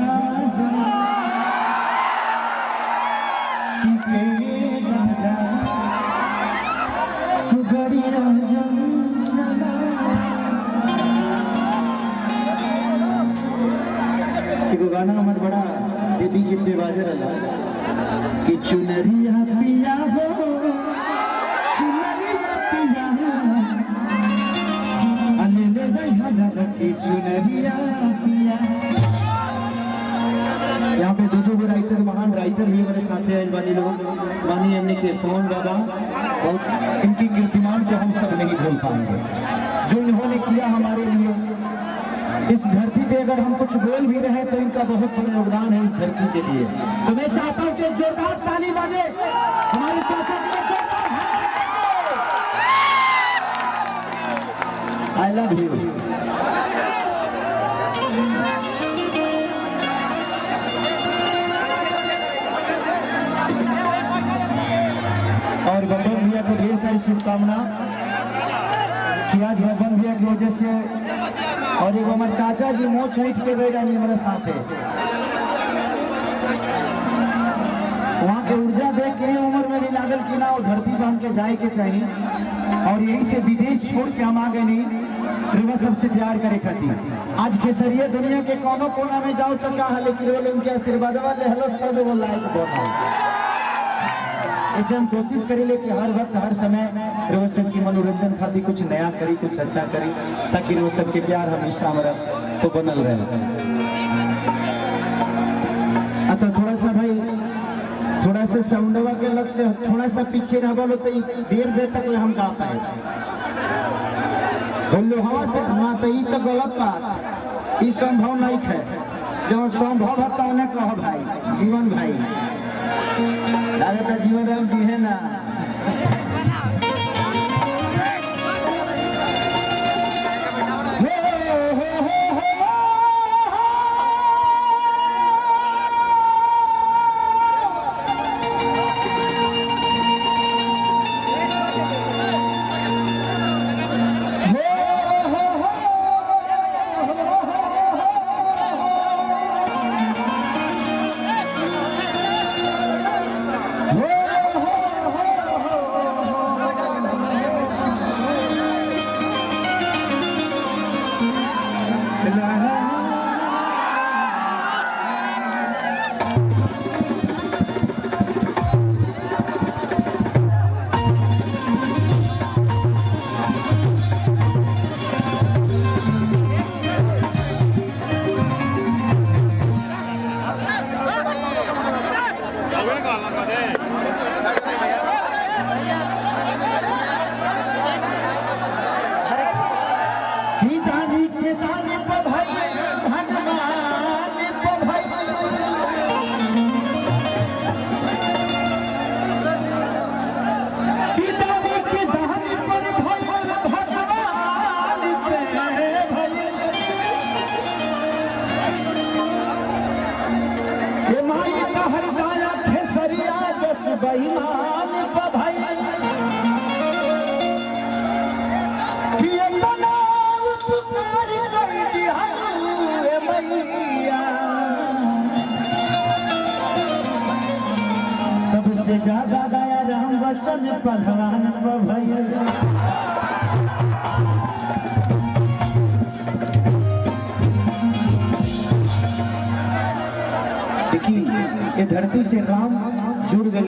राजा तू गड़ी राजा एगो गाना हमार बड़ा देवी गीत पे बाजे रहा कि चुनरिया पिया हो चुनरिया पिया अले ले जाए कि चुनरिया पिया। यहाँ पे दो राइटर महान राइटर भी हमारे साथ हैं बानी लोग बानी हमने के पवन बाबा बहुत इनकी कीर्तिमान को हम सब नहीं भूल पाएंगे जो इन्होंने किया हमारे लिए। इस धरती पे अगर हम कुछ बोल भी रहे तो इनका बहुत बड़ा योगदान है इस धरती के लिए। तो मैं चाहता हूं कि जोरदार ताली बाजे हमारे चाचा के लिए। I love you. और बब्बन भैया को ढेर सारी शुभकामना कि आज बब्बन भैया की वजह से और एगो हमारे चाचा जी मोच उठ के गए रानी हमारे साथ है वहाँ के ऊर्जा देख के उम्र में भी लागल कि ना वो धरती बांध के जाए के चाहिए और यही से विदेश छोड़ के हम आ गए नहीं रिवा सबसे प्यार करे खातिर। आज खेसरिया दुनिया के कोनो कोना में जाओ तो कहा लेकिन वो उनके आशीर्वाद वाले हलो तब वो लायक बहुत ऐसे हम कोशिश करेंगे कि हर वक्त हर समय रोज सब की मनोरंजन खातिर कुछ नया करी कुछ अच्छा करी ताकि रोज सब के प्यार हमेशा हमारा तो बनल रहे। तो थोड़ा सा भाई थोड़ा सा साउंडवा के लग से थोड़ा सा पीछे रह बोलो तो देर देर तक हम गा पाए बोलो हवा से हाँ तो ये तो गलत बात ये संभव नहीं है जो संभव है तो उन्हें कहो भाई जीवन भाई लागत जीवन राम जी है ना। सबसे ज्यादा दया राम बच्चन भगवान भैया देखिए ये धरती से राम जुड़ गए।